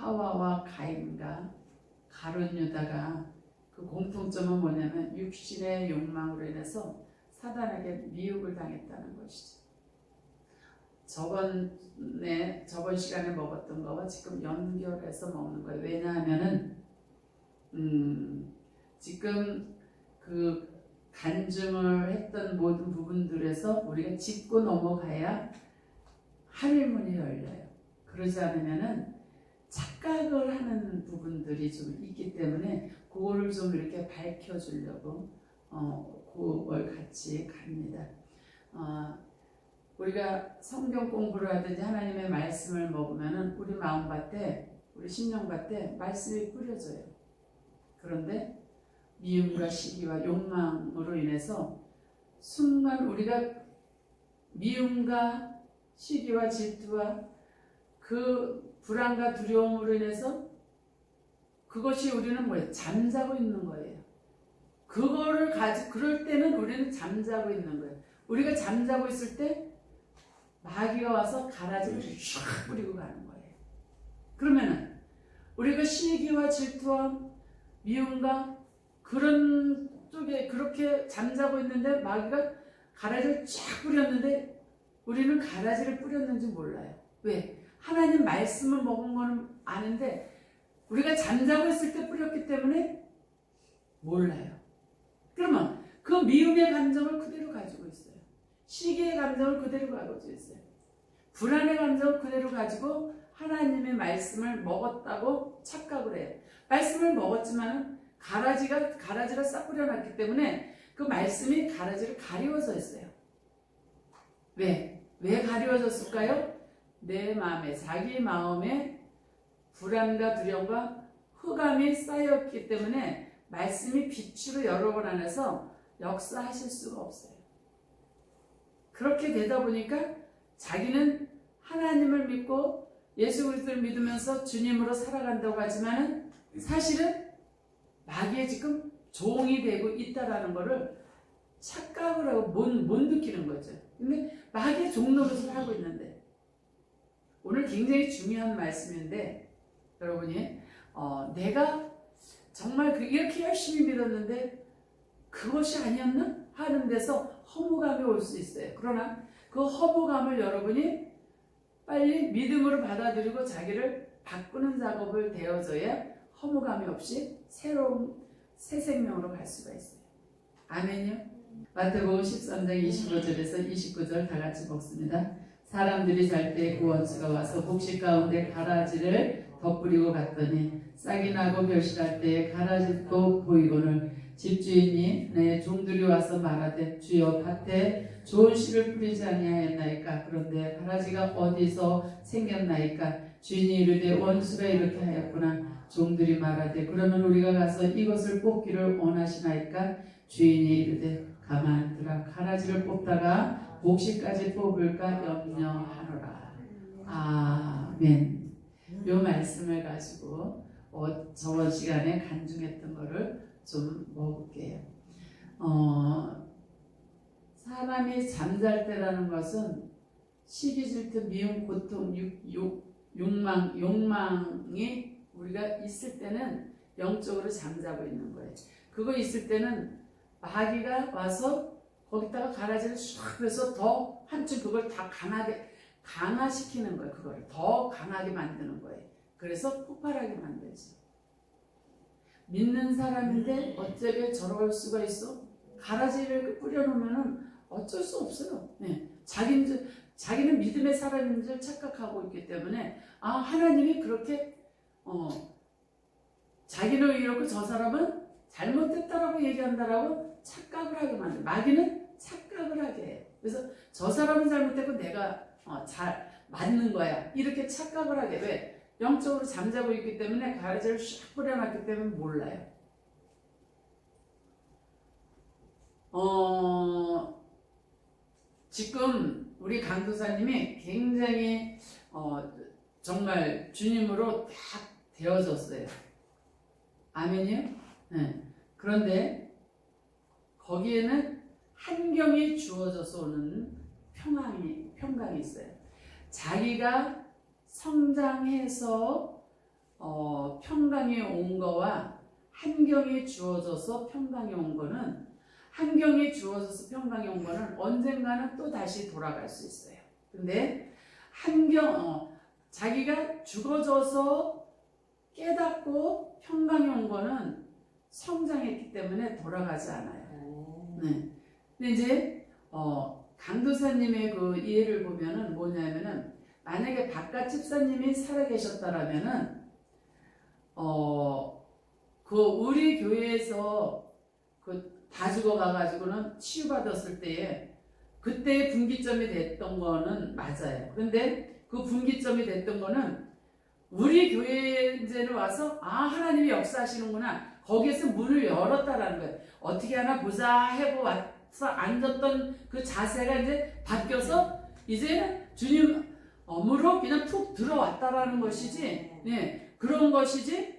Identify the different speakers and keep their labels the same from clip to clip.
Speaker 1: 하와와 가인과 가룟 유다가 그 공통점은 뭐냐면 육신의 욕망으로 인해서 사단에게 미혹을 당했다는 것이죠. 저번 시간에 먹었던 거와 지금 연결해서 먹는 거예요. 왜냐하면은 지금 그 간증을 했던 모든 부분들에서 우리가 짚고 넘어가야 하늘문이 열려요. 그러지 않으면은 착각을 하는 부분들이 좀 있기 때문에 그거를 좀 이렇게 밝혀주려고 그걸 같이 갑니다. 우리가 성경 공부를 하든지 하나님의 말씀을 먹으면은 우리 마음밭에, 우리 심령밭에 말씀이 뿌려져요. 그런데 미움과 시기와 욕망으로 인해서 순간 우리가 미움과 시기와 질투와 그 불안과 두려움으로 인해서 그것이 우리는 뭐예요? 잠자고 있는 거예요. 그거를 그럴 때는 우리는 잠자고 있는 거예요. 우리가 잠자고 있을 때 마귀가 와서 가라지를 쫙 뿌리고 가는 거예요. 그러면은 우리가 시기와 질투와 미움과 그런 쪽에 그렇게 잠자고 있는데 마귀가 가라지를 쫙 뿌렸는데 우리는 가라지를 뿌렸는지 몰라요. 왜? 하나님 말씀을 먹은 거는 아는데 우리가 잠자고 있을 때 뿌렸기 때문에 몰라요. 그러면 그 미움의 감정을 그대로 가지고 있어요. 시기의 감정을 그대로 가지고 있어요. 불안의 감정을 그대로 가지고 하나님의 말씀을 먹었다고 착각을 해요. 말씀을 먹었지만 가라지가 싹 뿌려놨기 때문에 그 말씀이 가라지를 가리워서 했어요. 왜 가리워졌을까요? 내 마음에, 자기 마음에 불안과 두려움과 흑암이 쌓였기 때문에 말씀이 빛으로 여러 번 안에서 역사하실 수가 없어요. 그렇게 되다 보니까 자기는 하나님을 믿고 예수 그리스도를 믿으면서 주님으로 살아간다고 하지만 사실은 마귀의 지금 종이 되고 있다라는 것을 착각을 하고 못 느끼는 거죠. 근데 마귀의 종 노릇을 하고 있는데 오늘 굉장히 중요한 말씀인데 여러분이 내가 정말 이렇게 열심히 믿었는데 그것이 아니었나? 하는 데서 허무감이 올 수 있어요. 그러나 그 허무감을 여러분이 빨리 믿음으로 받아들이고 자기를 바꾸는 작업을 되어줘야 허무감이 없이 새로운 새 생명으로 갈 수가 있어요. 아멘요? 마태복음 13장 25절에서 29절 다 같이 먹습니다. 사람들이 잘 때 그 원수가 와서 곡식 가운데 가라지를 덧뿌리고 갔더니 싹이 나고 결실할 때에 가라지도 보이거늘 집주인이 내 종들이 와서 말하되 주여 밭에 좋은 씨를 뿌리지 아니하였나이까? 그런데 가라지가 어디서 생겼나이까? 주인이 이르되 원수가 이렇게 하였구나. 종들이 말하되 그러면 우리가 가서 이것을 뽑기를 원하시나이까? 주인이 이르되 가만두라. 가라지를 뽑다가 곡식까지 뽑을까 염려하노라. 아멘. 이 말씀을 가지고 저번 시간에 간증했던 거를 좀 먹을게요. 사람이 잠잘 때라는 것은 시기, 질투, 미움, 고통, 욕망이 우리가 있을 때는 영적으로 잠자고 있는 거예요. 그거 있을 때는 마귀가 와서 거기다가 가라지를 쑥 해서 더 한층 그걸 다 강화시키는 거예요. 그걸 더 강하게 만드는 거예요. 그래서 폭발하게 만들죠. 믿는 사람인데 어쩌게 저럴 수가 있어? 가라지를 뿌려놓으면 어쩔 수 없어요. 네. 자기는 믿음의 사람인 줄 착각하고 있기 때문에 하나님이 그렇게 자기는 이렇고 저 사람은 잘못됐다라고 얘기한다라고 착각을 하게 만들어요. 마귀는 착각을 하게 해요. 그래서 저 사람은 잘못됐고 내가 잘 맞는 거야. 이렇게 착각을 하게. 왜? 영적으로 잠자고 있기 때문에 가라지를 샥 뿌려놨기 때문에 몰라요. 지금 우리 강도사님이 굉장히 정말 주님으로 다 되어졌어요. 아멘이요? 네. 그런데 거기에는 한경이 주어져서 오는 평강이 있어요. 자기가 성장해서 평강에 온 거와 환경이 주어져서 평강에 온 거는, 환경이 주어져서 평강에 온 거는 언젠가는 또 다시 돌아갈 수 있어요. 근데 자기가 죽어져서 깨닫고 평강에 온 거는 성장했기 때문에 돌아가지 않아요. 네. 근데 이제 강도사님의 그 이해를 보면은 뭐냐면은, 만약에 바깥 집사님이 살아계셨다라면은 그 우리 교회에서 그 다 죽어가가지고는 치유받았을 때에 그때 분기점이 됐던 거는 맞아요. 그런데 그 분기점이 됐던 거는 우리 교회에 이제는 와서 하나님이 역사하시는구나, 거기에서 문을 열었다라는 거예요. 어떻게 하나 보자 하고 와서 앉았던 그 자세가 이제 바뀌어서 이제는 주님으로 그냥 툭 들어왔다라는 것이지, 네, 그런 것이지,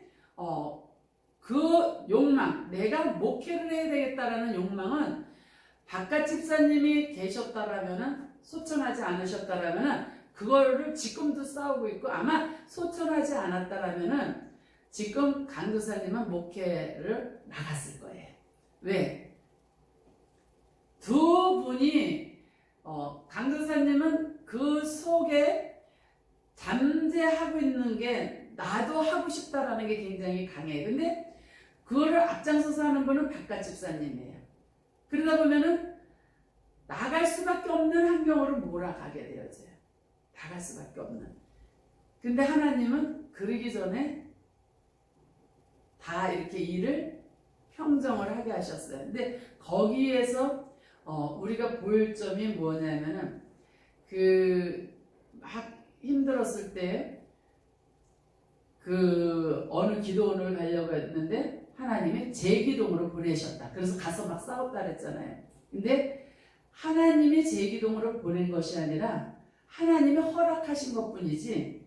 Speaker 1: 그 욕망, 내가 목회를 해야 되겠다라는 욕망은 바깥 집사님이 계셨다라면은, 소천하지 않으셨다라면은 그거를 지금도 싸우고 있고, 아마 소천하지 않았다라면은 지금 강도사님은 목회를 나갔을 거예요. 왜? 두 분이 강도사님은 그 속에 잠재하고 있는 게 나도 하고 싶다라는 게 굉장히 강해요. 근데 그거를 앞장서서 하는 분은 바깥 집사님이에요. 그러다 보면은 나갈 수밖에 없는 환경으로 몰아가게 되어져요. 나갈 수밖에 없는. 근데 하나님은 그러기 전에 다 이렇게 일을 평정을 하게 하셨어요. 근데 거기에서 우리가 볼 점이 뭐냐면은, 막 힘들었을 때 어느 기도원을 가려고 했는데 하나님이 제기동으로 보내셨다. 그래서 가서 막 싸웠다 그랬잖아요. 근데 하나님이 제기동으로 보낸 것이 아니라 하나님이 허락하신 것 뿐이지,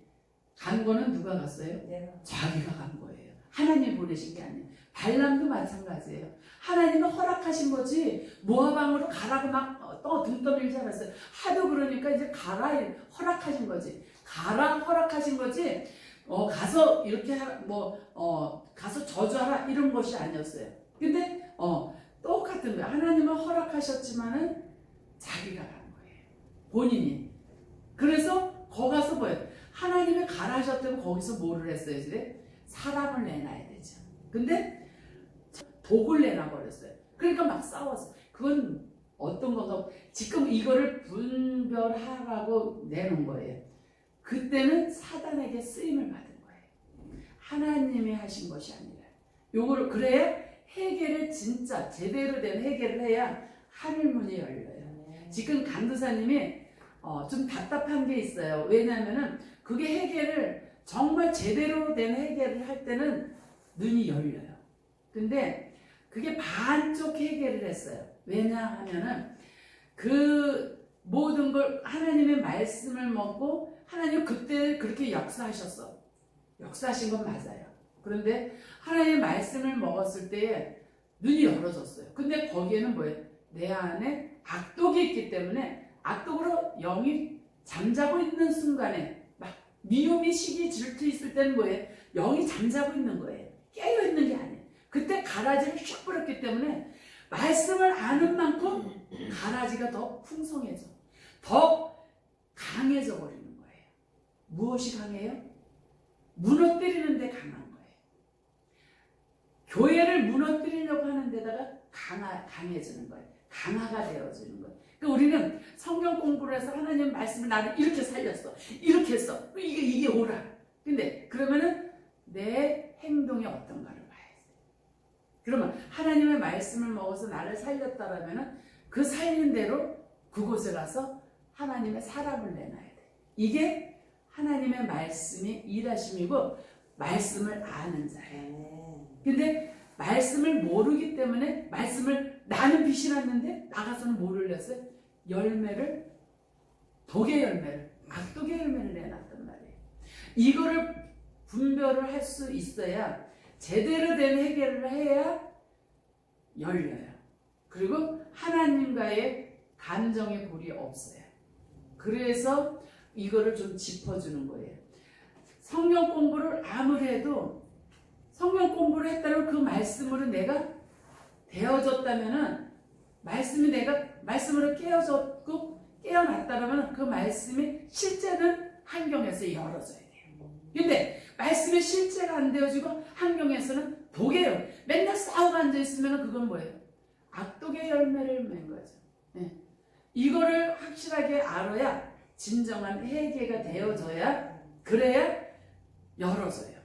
Speaker 1: 간 거는 누가 갔어요? 네. 자기가 간 거예요. 하나님이 보내신 게 아니에요. 발람도 마찬가지예요. 하나님이 허락하신 거지, 모아방으로 가라고 막 등 떠밀지 않았어요. 하도 그러니까 이제 가라 허락하신 거지. 가라 허락하신 거지, 가서 이렇게 가서 저주하라 이런 것이 아니었어요. 근데 똑같은 거예요. 하나님은 허락하셨지만은 자기가 간 거예요. 본인이. 그래서 거기 가서 뭐예요? 하나님이 가라 하셨다면 거기서 뭐를 했어요? 이제 사람을 내놔야 되죠. 근데 독을 내놔 버렸어요. 그러니까 막 싸웠어. 그건 어떤 건가? 지금 이거를 분별하라고 내놓은 거예요. 그때는 사단에게 쓰임을 받은 거예요. 하나님이 하신 것이 아니라. 요거를 그래야 해결을 진짜 제대로 된 해결을 해야 하늘문이 열려요. 지금 강도사님이 좀 답답한 게 있어요. 왜냐하면은 그게 해결을 정말 제대로 된 해결을 할 때는 눈이 열려요. 근데 그게 반쪽 해결을 했어요. 왜냐하면은 그 모든 걸 하나님의 말씀을 먹고, 하나님 그때 그렇게 역사하셨어. 역사하신 건 맞아요. 그런데 하나님의 말씀을 먹었을 때에 눈이 열어졌어요. 근데 거기에는 뭐예요? 내 안에 악독이 있기 때문에 악독으로 영이 잠자고 있는 순간에 막 미움이 시기 질투 있을 때는 뭐예요? 영이 잠자고 있는 거예요. 깨어 있는 게 아니에요. 그때 가라지를 슉 뿌렸기 때문에 말씀을 아는 만큼 가라지가 더 풍성해져, 더 강해져 버리는 거예요. 무엇이 강해요? 무너뜨리는 데 강한 거예요. 교회를 무너뜨리려고 하는 데다가 강해지는 거예요. 강화가 되어지는 거예요. 그러니까 우리는 성경 공부를 해서 하나님 말씀을 나를 이렇게 살렸어, 이렇게 했어, 이게 옳아. 근데 그러면은 내 행동이 어떤가를 봐야지. 그러면 하나님의 말씀을 먹어서 나를 살렸다라면은 그 살린 대로 그곳에 가서 하나님의 사람을 내놔야 돼. 이게 하나님의 말씀이 일하심이고 말씀을 아는 자예요. 근데 말씀을 모르기 때문에, 말씀을 나는 빛이 났는데 나가서는 뭐를 냈어요? 열매를, 독의 열매를, 악독의 열매를 내놨단 말이에요. 이거를 분별을 할 수 있어야, 제대로 된 해결을 해야 열려요. 그리고 하나님과의 감정의 골이 없어요. 그래서 이거를 좀 짚어주는 거예요. 성경 공부를 아무리 해도 성경 공부를 했다면 그 말씀으로 내가 되어졌다면은 말씀으로 깨어졌고 깨어났다면 그 말씀이 실제는 환경에서 열어져야 돼요. 근데 말씀이 실제가 안 되어지고 환경에서는 독이에요. 맨날 싸우고 앉아있으면 그건 뭐예요? 악독의 열매를 맺는 거죠. 네. 이거를 확실하게 알아야 진정한 회개가 되어져야 그래야 열어져요.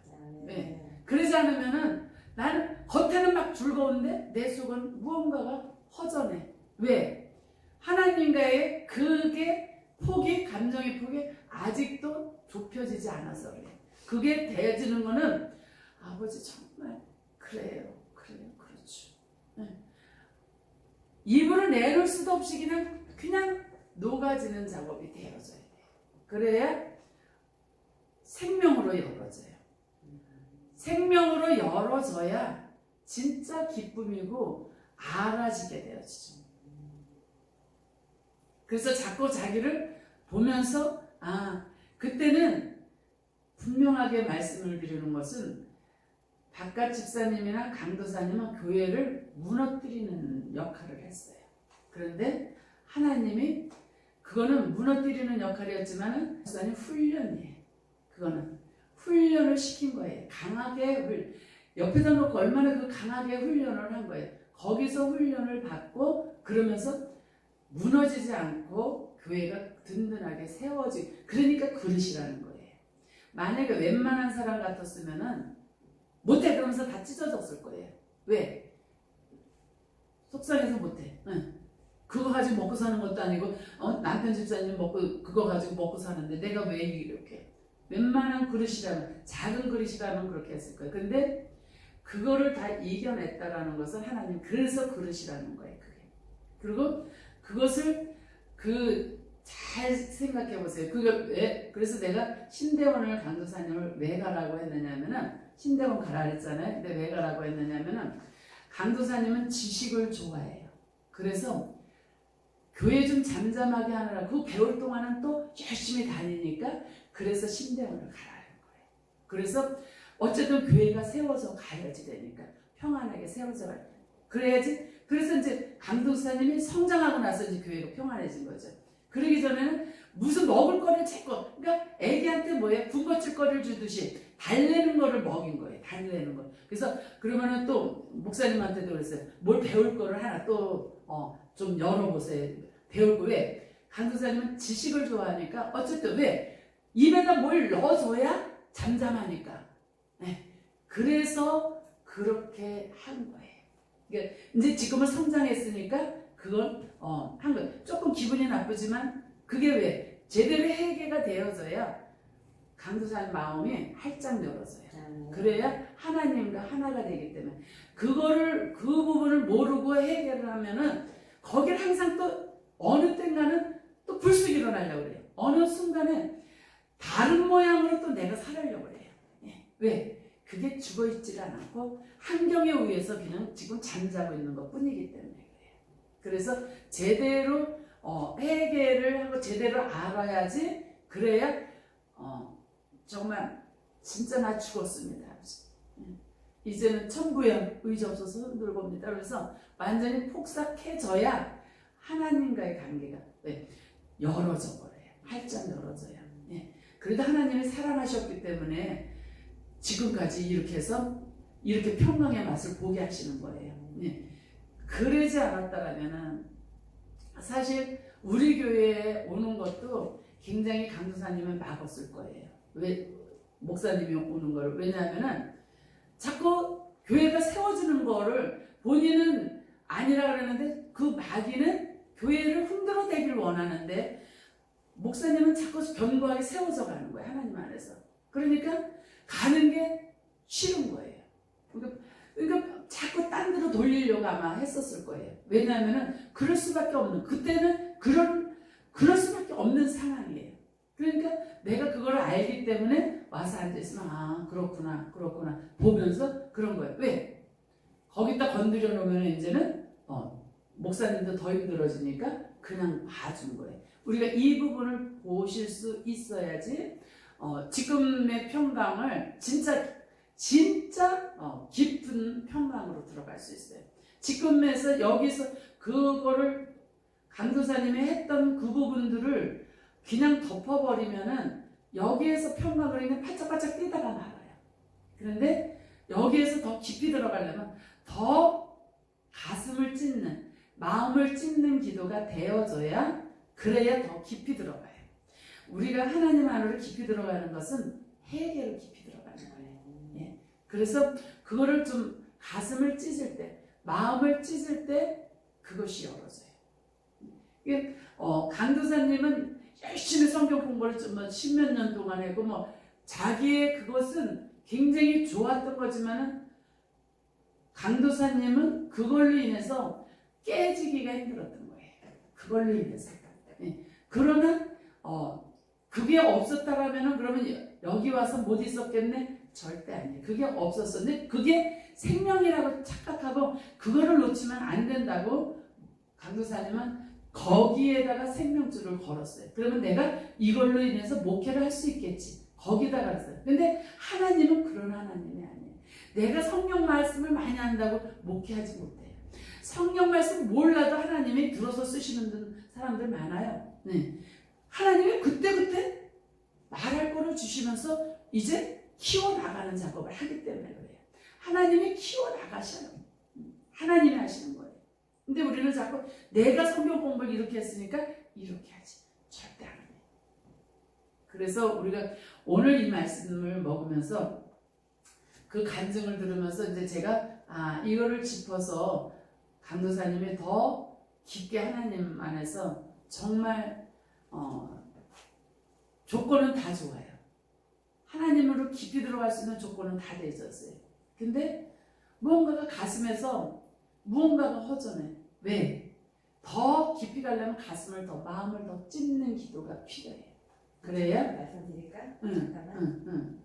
Speaker 1: 네. 그러지 않으면은 나는 겉에는 막 즐거운데 내 속은 무언가가 허전해. 왜? 하나님과의 그게 폭이 감정의 폭이 아직도 좁혀지지 않아서 그래요. 그게 되어지는 거는 아버지 정말 그래요. 그렇죠. 네. 입으로 내놓을 수도 없이 그냥 녹아지는 작업이 되어져야 돼요. 그래야 생명으로 열어져요. 생명으로 열어져야 진짜 기쁨이고 알아지게 되어지죠. 그래서 자꾸 자기를 보면서 그때는 분명하게 말씀을 드리는 것은 바깥 집사님이나 강도사님은 교회를 무너뜨리는 역할을 했어요. 그런데 하나님이 그거는 무너뜨리는 역할이었지만 집사님 훈련이에요. 그거는 훈련을 시킨 거예요. 강하게 옆에다 놓고 얼마나 그 강하게 훈련을 한 거예요. 거기서 훈련을 받고 그러면서 무너지지 않고 교회가 든든하게 세워지. 그러니까 그릇이라는 거예요. 만약에 웬만한 사람 같았으면은 못해 그러면서 다 찢어졌을 거예요. 왜? 속상해서 못해. 그거 가지고 먹고 사는 것도 아니고 남편 집사님 그거 가지고 먹고 사는데 내가 왜 이렇게 웬만한 그릇이라면 작은 그릇이라면 그렇게 했을 거예요. 근데 그거를 다 이겨냈다라는 것은 하나님 그래서 그릇이라는 거예요. 그게. 그리고 그것을 잘 생각해 보세요. 그래서 내가 신대원을 강도사님을 왜 가라고 했느냐면은 신대원 가라 그랬잖아요. 근데 왜 가라고 했느냐면은 강도사님은 지식을 좋아해요. 그래서 교회 좀 잠잠하게 하느라 그 배울 동안은 또 열심히 다니니까 그래서 신대원을 가라는 거예요. 그래서 어쨌든 교회가 세워져 가야지 되니까 평안하게 세워져 가야 돼. 그래야지. 그래서 이제 강도사님이 성장하고 나서 이제 교회가 평안해진 거죠. 그러기 전에는 무슨 먹을 거를 찾고, 그러니까 애기한테 군것질거리를 주듯이 달래는 거를 먹인 거예요. 달래는 거. 그래서 그러면은 또 목사님한테도 그랬어요. 뭘 배울 거를 하나 또 좀 열어보세요. 배울 거. 왜? 강도사님은 지식을 좋아하니까 어쨌든 왜? 입에다 뭘 넣어줘야 잠잠하니까. 네. 그래서 그렇게 한 거예요. 그러니까 이제 지금은 성장했으니까 그건 한 거예요. 조금 기분이 나쁘지만 그게 왜? 제대로 회개가 되어져야 강도사님 마음이 활짝 열어져요. 그래야 하나님과 하나가 되기 때문에 그 부분을 모르고 해결을 하면은 거기를 항상 또 어느 땐가는 또 불쑥 일어나려고 그래요. 어느 순간에 다른 모양으로 또 내가 살아려고 그래요. 예. 왜? 그게 죽어있지가 않고 환경에 의해서 그냥 지금 잠자고 있는 것 뿐이기 때문에 그래요. 그래서 제대로 회개를 하고 제대로 알아야지. 그래야 정말 진짜 나 죽었습니다. 이제는 천부연 의지 없어서 흔들봅니다. 그래서 완전히 폭삭해져야 하나님과의 관계가 열어져 버려요. 활짝 열어져요. 예. 그래도 하나님이 사랑하셨기 때문에 지금까지 이렇게 해서 이렇게 평강의 맛을 보게 하시는 거예요. 예. 그러지 않았다라면은 사실 우리 교회에 오는 것도 굉장히 강도사님은 막았을 거예요. 왜? 목사님이 오는 걸. 왜냐하면은 자꾸 교회가 세워지는 거를 본인은 아니라 그러는데 그 마귀는 교회를 흔들어대기를 원하는데 목사님은 자꾸 견고하게 세워져 가는 거예요. 하나님 안에서. 그러니까 가는 게 싫은 거예요. 그러니까 자꾸 딴 데로 돌리려고 아마 했었을 거예요. 왜냐하면은 그럴 수밖에 없는, 그때는 그럴 수밖에 없는 상황이에요. 그러니까 내가 그걸 알기 때문에 와서 앉아있으면 그렇구나 보면서 그런 거예요. 왜? 거기다 건드려 놓으면 이제는 목사님도 더 힘들어지니까 그냥 봐준 거예요. 우리가 이 부분을 보실 수 있어야지 지금의 평강을 진짜 깊은 평강으로 들어갈 수 있어요. 지금에서 여기서 그거를 강도사님이 했던 그 부분들을 그냥 덮어버리면은 여기에서 평강을 그냥 바짝바짝 뛰다가 말아요. 그런데 여기에서 더 깊이 들어가려면 더 가슴을 찢는, 마음을 찢는 기도가 되어져야, 그래야 더 깊이 들어가요. 우리가 하나님 안으로 깊이 들어가는 것은 회개로 깊이 들어가는 거예요. 예. 그래서 그거를 좀 가슴을 찢을 때, 마음을 찢을 때 그것이 열어져요. 이게 강도사님은 열심히 성경 공부를 좀 십몇 년 동안 했고 자기의 그것은 굉장히 좋았던 거지만은 강도사님은 그걸로 인해서 깨지기가 힘들었던 거예요. 그걸로 인해서. 예. 그러나 그게 없었다라면은 그러면 여기 와서 못 있었겠네? 절대 아니에요. 그게 없었었는데 그게 생명이라고 착각하고 그거를 놓치면 안 된다고 강도사님은 거기에다가 생명줄을 걸었어요. 그러면 내가 이걸로 인해서 목회를 할 수 있겠지. 거기다가 했어요. 근데 하나님은 그런 하나님이 아니에요. 내가 성경 말씀을 많이 한다고 목회하지 못해요. 성경 말씀 몰라도 하나님이 들어서 쓰시는 사람들 많아요. 네. 하나님이 그때그때 말할 거를 주시면서 이제 키워나가는 작업을 하기 때문에 그래요. 하나님이 키워나가셔요. 하나님이 하시는 거예요. 근데 우리는 자꾸 내가 성경 공부를 이렇게 했으니까 이렇게 하지. 절대 안 해요. 그래서 우리가 오늘 이 말씀을 먹으면서 그 간증을 들으면서 이제 제가 이거를 짚어서 강도사님이 더 깊게 하나님 안에서 정말 조건은 다 좋아요. 하나님으로 깊이 들어갈 수 있는 조건은 다 돼 있었어요. 근데 무언가가 가슴에서 무언가가 허전해. 왜? 더 깊이 가려면 가슴을 더, 마음을 더 찢는 기도가 필요해요. 그래야?
Speaker 2: 말씀드릴까?
Speaker 1: 응,
Speaker 2: 잠깐만.
Speaker 1: 응.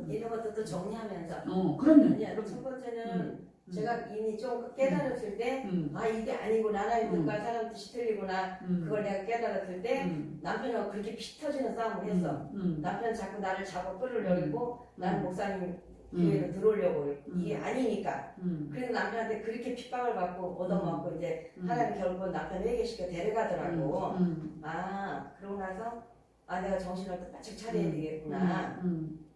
Speaker 2: 이런 것도 또 정리하면서.
Speaker 1: 그럼요.
Speaker 2: 아니야, 첫 번째는 제가 이미 좀 깨달았을 때, 이게 아니구나. 하나님과 사람 뜻이 틀리구나. 그걸 내가 깨달았을 때, 남편하고 그렇게 피 터지는 싸움을 했어. 남편 자꾸 나를 잡아 끌으려고, 나는 목사님 교회로 들어오려고. 이게 아니니까. 그래서 남편한테 그렇게 핍박을 받고 얻어먹고, 이제 하나님 결국은 남편 회개시켜 데려가더라고. 그러고 나서, 내가 정신을 또 바짝 차려야 되겠구나.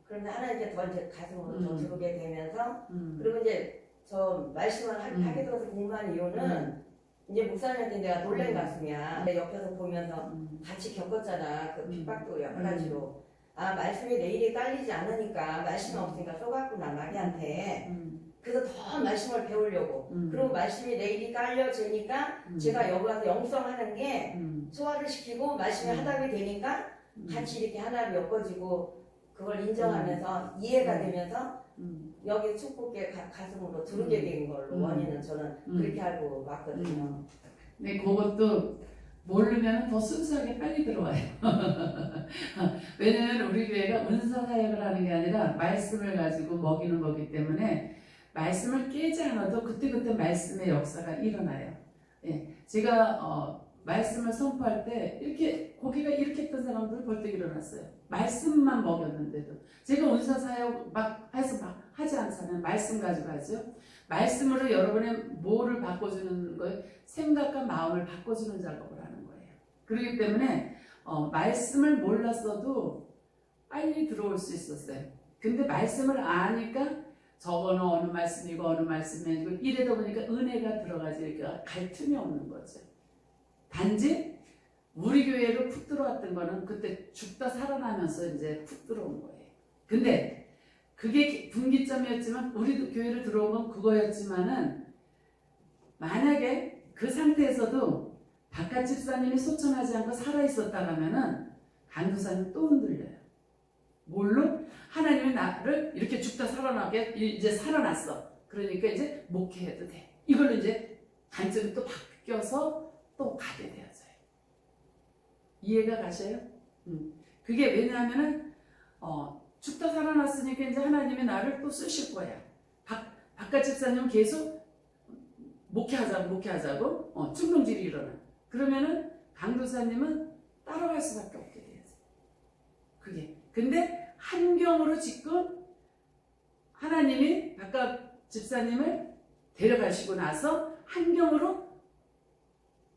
Speaker 2: 그런데 하나님께 더 이제 가슴으로 더 들어오게 되면서, 그리고 이제 저 말씀을 하게 돼서 궁금한 이유는, 이제 목사님한테 내가 놀란 가슴이야. 옆에서 보면서 같이 겪었잖아. 그 핍박도 여러 가지로. 말씀이 내일이 깔리지 않으니까 말씀이 없으니까 쏘갔구나, 마귀한테. 그래서 더 말씀을 배우려고. 그리고 말씀이 내일이 깔려지니까 제가 여기 와서 영성하는 게 소화를 시키고 말씀이 하답이 되니까 같이 이렇게 하나로 엮어지고 그걸 인정하면서 이해가 되면서 여기 축복의 가슴으로 들어오게 된 걸로 원인은 저는 그렇게 알고 왔거든요.
Speaker 1: 네, 그것도 모르면 더 순수하게 빨리 들어와요. 왜냐면 우리 교회가 은사 사역을 하는 게 아니라 말씀을 가지고 먹이는 거기 때문에 말씀을 깨지 않아도 그때그때 말씀의 역사가 일어나요. 예, 제가 말씀을 선포할 때 이렇게 고개가 이렇게 했던 사람들 벌떡 일어났어요. 말씀만 먹였는데도. 제가 은사 사역 막 해서 막 하지 않잖아요. 말씀 가지고 하죠. 말씀으로 여러분의 뭐를 바꿔주는 거예요? 생각과 마음을 바꿔주는 작업을 하는 거예요. 그렇기 때문에 말씀을 몰랐어도 빨리 들어올 수 있었어요. 근데 말씀을 아니까 저거는 어느 말씀이고 어느 말씀이고 이래다 보니까 은혜가 들어가지니까 갈 틈이 없는 거죠. 단지 우리 교회로 푹 들어왔던 거는 그때 죽다 살아나면서 이제 푹 들어온 거예요. 근데 그게 분기점이었지만 우리 교회로 들어온 건 그거였지만은 만약에 그 상태에서도 바깥 집사님이 소천하지 않고 살아있었다라면은 강도사님 또 흔들려요. 뭘로? 하나님이 나를 이렇게 죽다 살아나게 이제 살아났어. 그러니까 이제 목회해도 돼. 이걸로 이제 관점이 또 바뀌어서 또 가게 되어져요. 이해가 가셔요? 그게 왜냐하면은 죽다 살아났으니까 이제 하나님이 나를 또 쓰실 거야. 바깥 집사님은 계속 목회하자고 충동질이 일어나. 그러면은 강도사님은 따라갈 수밖에 없게 돼요. 그게 근데 한경으로 지금 하나님이 각각 집사님을 데려가시고 나서 한경으로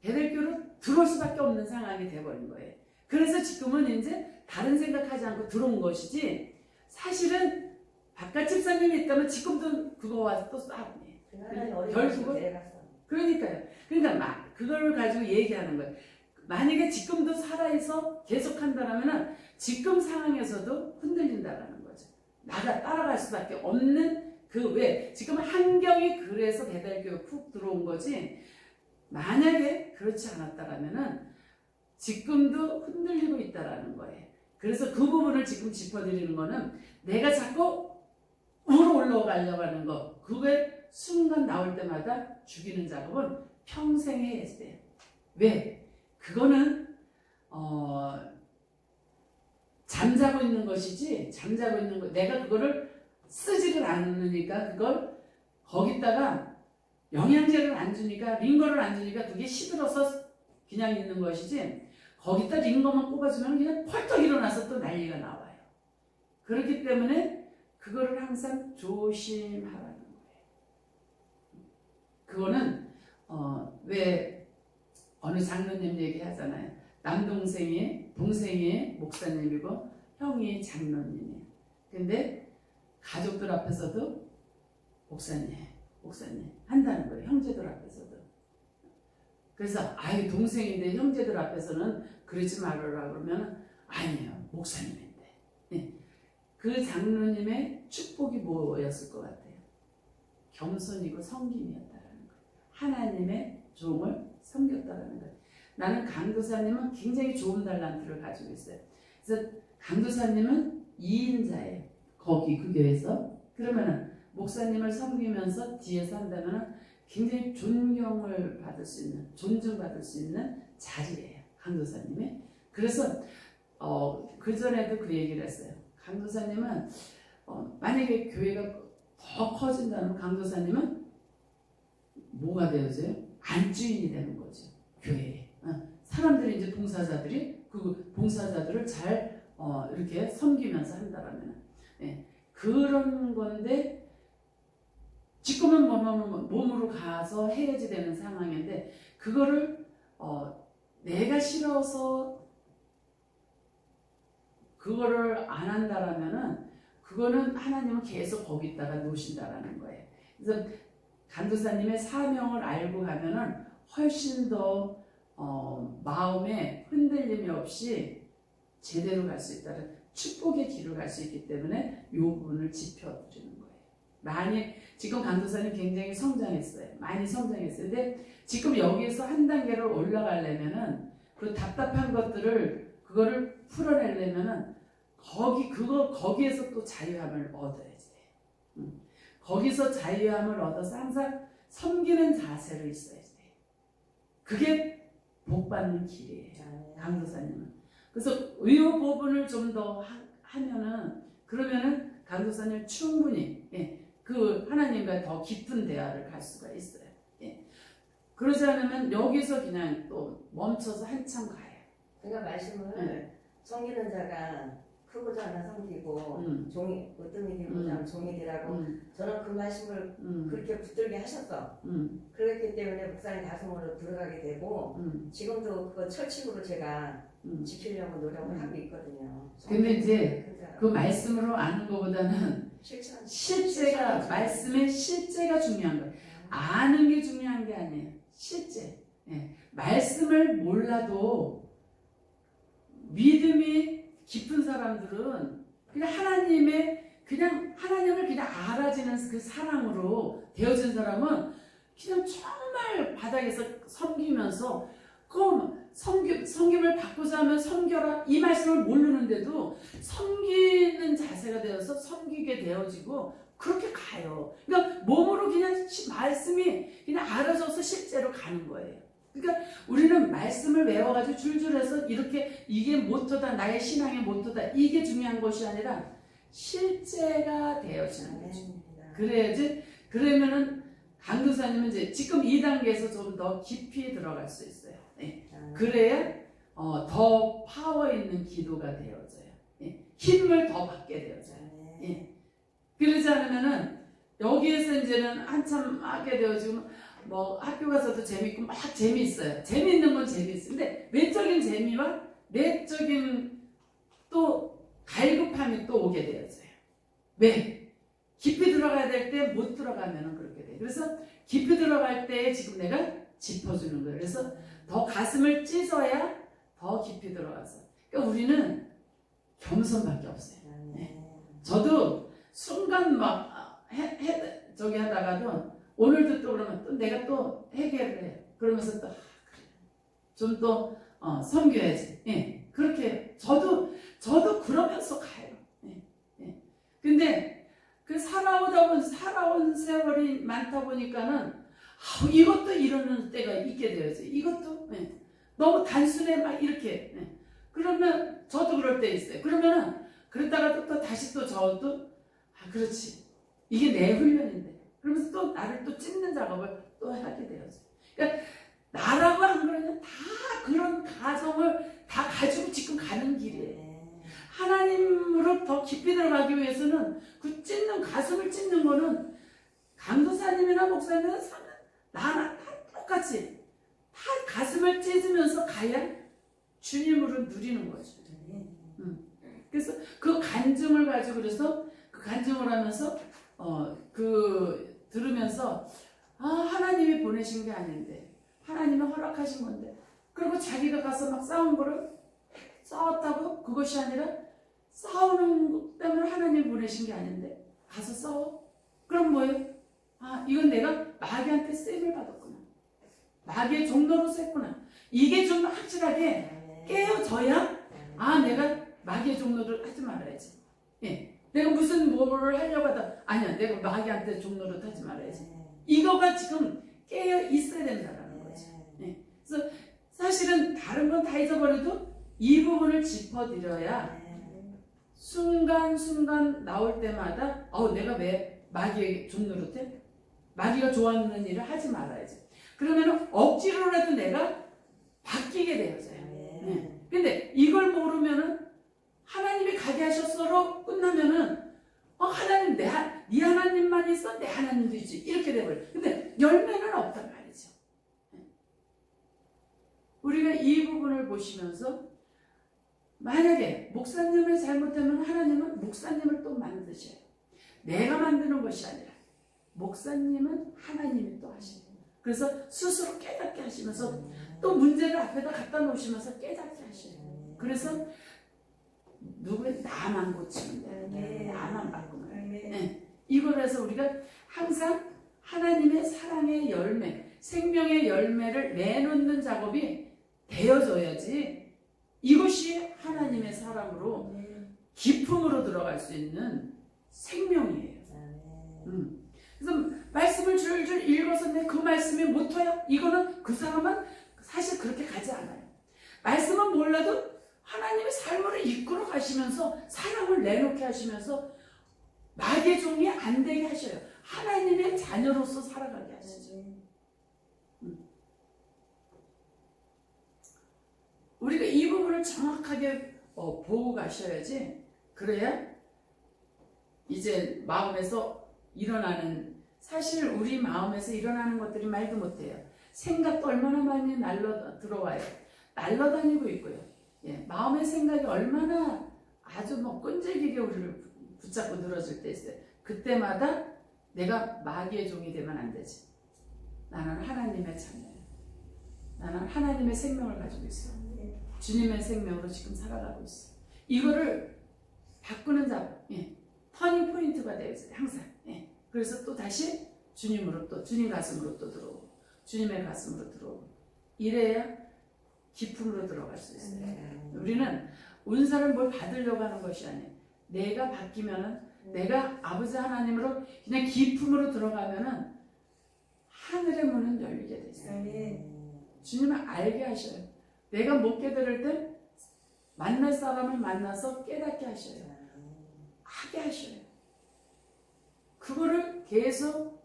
Speaker 1: 베델교로 들어올 수밖에 없는 상황이 돼버린 거예요. 그래서 지금은 이제 다른 생각하지 않고 들어온 것이지, 사실은 바깥 집사님이 있다면 지금도 그거와 또 싸움이에요. 결국은 그러니까요. 그러니까 막 그걸 가지고 얘기하는 거예요. 만약에 지금도 살아있어 계속 한다라면은 지금 상황에서도 흔들린다라는 거죠. 나가 따라갈 수밖에 없는 그 왜 지금 한경이 그래서 배달교회 푹 들어온 거지. 만약에 그렇지 않았다라면은 지금도 흔들리고 있다라는 거예요. 그래서 그 부분을 지금 짚어드리는 거는 내가 자꾸 위로 올라가려고 하는 거, 그게 순간 나올 때마다 죽이는 작업은 평생 해야 돼요. 왜? 그거는 잠자고 있는 것이지, 잠자고 있는 거, 내가 그거를 쓰지를 않으니까 그걸 거기다가 영양제를 안 주니까, 링거를 안 주니까 그게 시들어서 그냥 있는 것이지, 거기다 링거만 꼽아주면 그냥 펄떡 일어나서 또 난리가 나와요. 그렇기 때문에 그거를 항상 조심하라는 거예요. 그거는 왜 어느 장로님 얘기하잖아요. 남동생이 동생이 목사님이고 형이 장로님이에요. 근데 가족들 앞에서도 목사님 한다는 거예요. 형제들 앞에서도. 그래서 아유 동생인데 형제들 앞에서는 그러지 말아라 그러면 아니에요. 목사님인데. 네. 그 장로님의 축복이 뭐였을 것 같아요? 겸손이고 섬김이었다라는 거예요. 하나님의 종을 섬겼다라는 거예요. 나는 강도사님은 굉장히 좋은 달란트를 가지고 있어요. 그래서 강도사님은 2인자예요. 거기 그 교회에서. 그러면은 목사님을 섬기면서 뒤에서 한다면 굉장히 존경을 받을 수 있는, 존중받을 수 있는 자리예요. 강도사님이. 그래서 그 전에도 그 얘기를 했어요. 강도사님은 만약에 교회가 더 커진다면 강도사님은 뭐가 되어져요? 안주인이 되는 거죠. 교회에. 사람들이 이제 봉사자들이 그 봉사자들을 잘 이렇게 섬기면서 한다라면, 예, 그런 건데 지금은 몸으로 가서 해야지 되는 상황인데 그거를 내가 싫어서 그거를 안 한다라면은 그거는 하나님은 계속 거기다가 놓으신다라는 거예요. 그래서 간도사님의 사명을 알고 가면은 훨씬 더 마음에 흔들림이 없이 제대로 갈 수 있다는 축복의 길을 갈 수 있기 때문에 이 부분을 짚어드리는 거예요. 많이 지금 간도사님 굉장히 성장했어요. 많이 성장했어요. 근데 지금 여기에서 한 단계를 올라가려면은 그 답답한 것들을 그거를 풀어내려면은 거기에서 또 자유함을 얻어야지 돼. 거기서 자유함을 얻어서 항상 섬기는 자세로 있어야지 돼. 그게 복 받는 길이에요. 강도사님은. 그래서 이 부분을 좀 더 하면은 그러면은 강도사님 충분히 그 하나님과 더 깊은 대화를 갈 수가 있어요. 그러지 않으면 여기서 그냥 또 멈춰서 한참 가요.
Speaker 2: 그러니까 말씀을 섬기는 자가 크고자 하나 섬기고 종이 으뜸이 되고자 하면 종이 되라고 저는 그 말씀을 그렇게 붙들게 하셨어. 그렇기 때문에 목사님 가슴으로 들어가게 되고 지금도 그거 철칙으로 제가 지키려고 노력을 하고 있거든요.
Speaker 1: 근데 이제 그 말씀으로 아는 것보다는 실제가 말씀의 실제가 중요한 거예요. 아는 게 중요한 게 아니에요. 실제. 말씀을 몰라도 믿음이 깊은 사람들은 그냥 하나님을 그냥 알아지는 그 사랑으로 되어진 사람은 그냥 정말 바닥에서 섬기면서 섬김을 받고자 하면 섬겨라 이 말씀을 모르는데도 섬기는 자세가 되어서 섬기게 되어지고 그렇게 가요. 그러니까 몸으로 그냥 말씀이 그냥 알아져서 실제로 가는 거예요. 그러니까 우리는 말씀을 외워가지고 줄줄해서 이렇게 이게 모토다, 나의 신앙의 모토다, 이게 중요한 것이 아니라 실제가 되어지는 거죠. 그래야지. 그러면은 강도사님은 이제 지금 2단계에서 좀 더 깊이 들어갈 수 있어요. 그래야 더 파워 있는 기도가 되어져요. 힘을 더 받게 되어져요. 예. 그러지 않으면은 여기에서 이제는 한참 하게 되어지고 뭐 학교 가서도 재밌고 막 재미있어요. 재미있는 건 재미있어요. 근데 외적인 재미와 내적인 또 갈급함이 또 오게 되어져요. 왜? 깊이 들어가야 될 때 못 들어가면 그렇게 돼요. 그래서 깊이 들어갈 때 지금 내가 짚어주는 거예요. 그래서 더 가슴을 찢어야 더 깊이 들어가서. 그러니까 우리는 겸손밖에 없어요. 네. 저도 순간 막 저기 하다가도 오늘도 또 그러면 또 내가 또 해결을 해요. 그러면서 또 좀 또 섬겨야지. 예. 그렇게 저도 그러면서 가요. 예. 예. 근데 그 살아온 세월이 많다 보니까는 이것도 이러는 때가 있게 되어져. 이것도 예. 너무 단순해 막 이렇게. 예. 그러면 저도 그럴 때 있어요. 그러면은 그랬다가 또 다시 또 저도 그렇지. 이게 내 훈련인데. 그러면서 또 나를 또 찢는 작업을 또 하게 되어져. 그러니까 나라고 한 거는 다 그런 가정을 다 가지고 지금 가는 길이에요. 하나님으로 더 깊이 들어가기 위해서는 그 가슴을 찢는 거는 강도사님이나 목사님이나 나나 다 똑같이 다 가슴을 찢으면서 가야 주님으로 누리는 거죠. 그래서 그 간증을 가지고 그래서 그 간증을 하면서 들으면서 하나님이 보내신 게 아닌데 하나님이 허락하신 건데 그리고 자기가 가서 막 싸운 거를 싸웠다고 그것이 아니라 싸우는 것 때문에 하나님이 보내신 게 아닌데 가서 싸워? 그럼 뭐예요? 이건 내가 마귀한테 쓰임을 받았구나. 마귀의 종로로 샜구나. 이게 좀 확실하게 깨어져야 내가 마귀의 종로를 하지 말아야지. 예. 내가 무슨 뭐를 하려고 하다 아니야 내가 마귀한테 종로를 하지 말아야지. 이거가 지금 깨어 있어야 된다는 거지. 예. 그래서 사실은 다른 건 다 잊어버려도 이 부분을 짚어드려야 순간순간 나올 때마다 내가 왜 마귀의 종로를 해? 마귀가 좋아하는 일을 하지 말아야지. 그러면 억지로라도 내가 바뀌게 되어져요. 네. 근데 이걸 모르면은 하나님이 가게 하셨어로 끝나면은 하나님 네 하나님만 있어 내 하나님도 있지 이렇게 돼버려. 근데 열매는 없단 말이죠. 우리가 이 부분을 보시면서 만약에 목사님을 잘못하면 하나님은 목사님을 또 만드셔요. 내가 만드는 것이 아니라 목사님은 하나님이 또 하시는 거예요. 그래서 스스로 깨닫게 하시면서 또 문제를 앞에다 갖다 놓으시면서 깨닫게 하셔요. 그래서 누구의 나만 고치면 돼. 나만 바꾸면 돼. 네. 이걸 해서 우리가 항상 하나님의 사랑의 열매, 생명의 열매를 내놓는 작업이 되어져야지 이것이 하나님의 사람으로 기품으로 들어갈 수 있는 생명이에요. 그래서 말씀을 줄줄 읽어서 내 그 말씀이 못해요? 이거는 그 사람은 사실 그렇게 가지 않아요. 말씀은 몰라도 하나님의 삶을 이끌어 가시면서 사랑을 내놓게 하시면서 마귀의 종이 안 되게 하셔요. 하나님의 자녀로서 살아가게 하시죠. 우리가 이 부분을 정확하게 보고 가셔야지. 그래야 이제 마음에서 일어나는 사실 우리 마음에서 일어나는 것들이 말도 못해요. 생각도 얼마나 많이 들어와요. 날아다니고 있고요. 예, 마음의 생각이 얼마나 아주 끈질기게 우리를 붙잡고 늘어질 때 있어요. 그때마다 내가 마귀의 종이 되면 안 되지. 나는 하나님의 자녀예요. 나는 하나님의 생명을 가지고 있어요. 주님의 생명으로 지금 살아가고 있어요. 이거를 바꾸는 작업, 터닝 포인트가 되어요. 항상. 예. 그래서 또 다시 주님으로 또 주님 가슴으로 또 들어오고 주님의 가슴으로 들어오고 이래야 기품으로 들어갈 수 있어요. 우리는 은사를 뭘 받으려고 하는 것이 아니에요. 내가 바뀌면은 내가 아버지 하나님으로 그냥 기품으로 들어가면은 하늘의 문은 열리게 돼 있어요. 주님을 알게 하셔요. 내가 못 깨달을 때 만날 사람을 만나서 깨닫게 하셔요. 하게 하셔요. 그거를 계속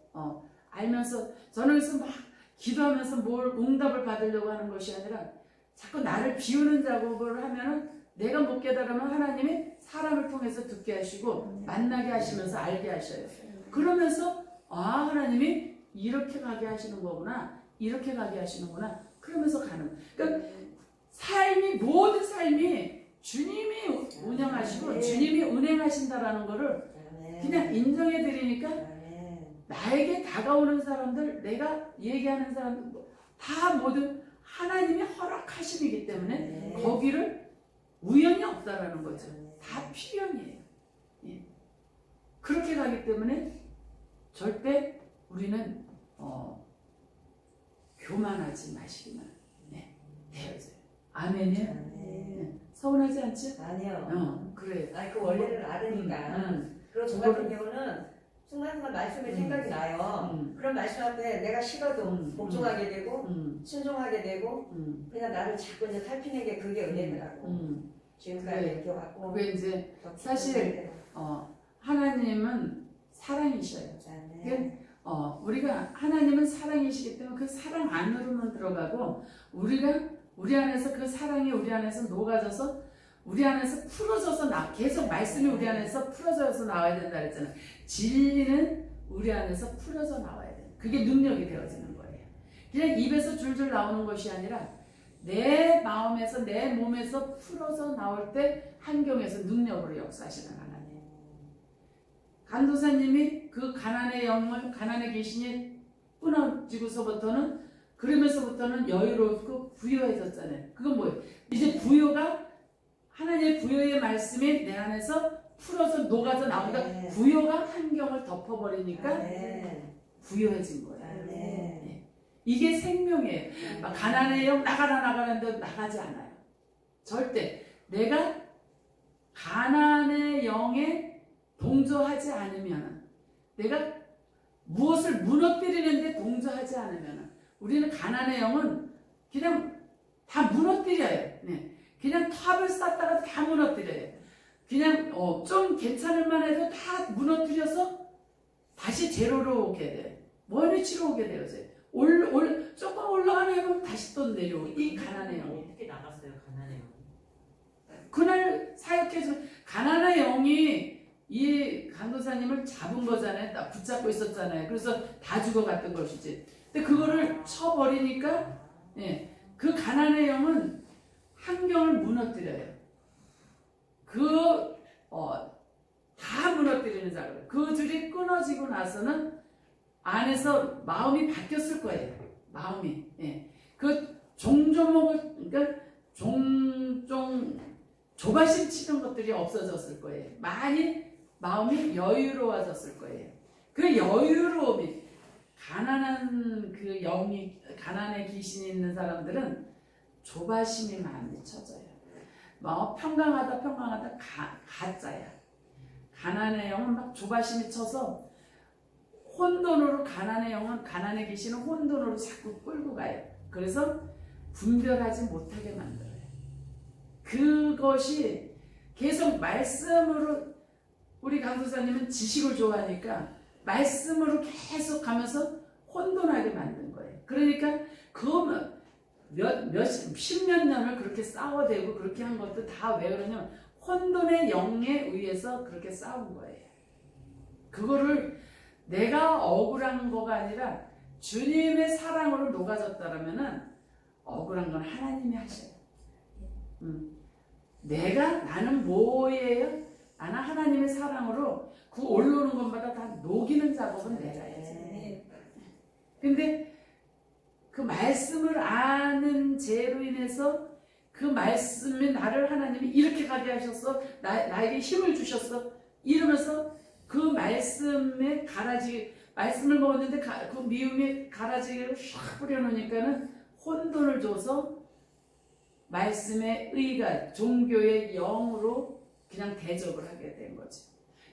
Speaker 1: 알면서 저는 그래서 막 기도하면서 뭘 응답을 받으려고 하는 것이 아니라 자꾸 나를 비우는 작업을 하면은 내가 못 깨달으면 하나님이 사람을 통해서 듣게 하시고 만나게 하시면서 알게 하셔요. 그러면서 하나님이 이렇게 가게 하시는 거구나, 이렇게 가게 하시는구나. 그러면서 가는. 그러니까 삶이, 모든 삶이 주님이 운영하시고 주님이 운행하신다라는 거를 그냥 인정해 드리니까 나에게 다가오는 사람들, 내가 얘기하는 사람들 다 모두 하나님이 허락하심이기 때문에 거기를 우연이 없다라는 거죠. 다 필연이에요. 예. 그렇게 가기 때문에 절대 우리는 교만하지 마시기만 되어져요. 아멘이요? 네. 서운하지 않죠?
Speaker 2: 아니요.
Speaker 1: 그래.
Speaker 2: 아니 그 원리를 알으니까. 그리고 저 같은 경우는 순간순간 말씀이 생각이 나요. 그런 말씀한테 내가 싫어도 복종하게 되고 순종하게 되고 그냥 나를 자꾸 이제 살피는 게 그게 은혜더라고. 지금까지 이렇게 왔고.
Speaker 1: 그게 이제 사실 하나님은 사랑이셔요. 우리가 하나님은 사랑이시기 때문에 그 사랑 안으로만 들어가고 우리 안에서 그 사랑이 우리 안에서 녹아져서 우리 안에서 풀어져서 계속 말씀이 우리 안에서 풀어져서 나와야 된다 그랬잖아요. 진리는 우리 안에서 풀어져 나와야 돼요. 그게 능력이 되어지는 거예요. 그냥 입에서 줄줄 나오는 것이 아니라 내 마음에서 내 몸에서 풀어져 나올 때 한경에서 능력으로 역사하시는 하나님. 간도사님이 그 가난의 영을, 가난의 귀신이 끊어지고서부터는, 그러면서부터는 여유롭고 부유해졌잖아요. 그건 뭐예요? 이제 부유가, 하나님의 부유의 말씀이 내 안에서 풀어서 녹아져 나오니까 부유가 한경을 덮어버리니까 부유해진 거예요. 이게 생명이에요. 막 가난의 영 나가라는데 나가지 않아요. 절대. 내가 가난의 영에 동조하지 않으면, 내가 무엇을 무너뜨리는데 동조하지 않으면, 우리는 가난의 영은 그냥 다 무너뜨려요. 그냥 탑을 쌓다가 다 무너뜨려요. 그냥 좀 괜찮을만 해도 다 무너뜨려서 다시 제로로 오게 돼요. 원위치로 오게 되어져요. 조금 올라가는 해보면 다시 또 내려오고. 이 가난의 영.
Speaker 3: 어떻게 나갔어요, 가난의 영?
Speaker 1: 그날 사역해서 가난의 영이 이 강도사님을 잡은 거잖아요. 딱 붙잡고 있었잖아요. 그래서 다 죽어갔던 것이지. 근데 그거를 쳐버리니까 그 가난의 영은 한경을 무너뜨려요. 다 무너뜨리는 작업을. 그 줄이 끊어지고 나서는 안에서 마음이 바뀌었을 거예요. 마음이. 그 종조목을, 그러니까 종종 조바심 치는 것들이 없어졌을 거예요. 많이 마음이 여유로워졌을 거예요. 그 여유로움이, 가난한 그 영이, 가난의 귀신이 있는 사람들은 조바심이 많이 쳐져요. 평강하다 가짜야. 가난의 영은 막 조바심이 쳐서 혼돈으로, 가난의 영은, 가난의 귀신은 혼돈으로 자꾸 끌고 가요. 그래서 분별하지 못하게 만들어요. 그것이 계속 말씀으로, 우리 강도사님은 지식을 좋아하니까 말씀으로 계속 가면서 혼돈하게 만든 거예요. 그러니까 십몇 년을 그렇게 싸워대고 그렇게 한 것도 다 왜 그러냐면 혼돈의 영에 의해서 그렇게 싸운 거예요. 그거를 내가 억울한 거가 아니라 주님의 사랑으로 녹아졌다라면은 억울한 건 하나님이 하셔요. 나는 뭐예요? 나는 하나님의 사랑으로 그 올라오는 것마다 다 녹이는 작업은 내가 해야지. 근데 그 말씀을 아는 죄로 인해서 그 말씀이 나를, 하나님이 이렇게 가게 하셨어, 나에게 힘을 주셨어 이러면서 그 말씀에 말씀을 먹었는데 그 미움의 가라지를 샥 뿌려놓으니까는 혼돈을 줘서 말씀의 의가, 종교의 영으로 그냥 대적을 하게 된 거지.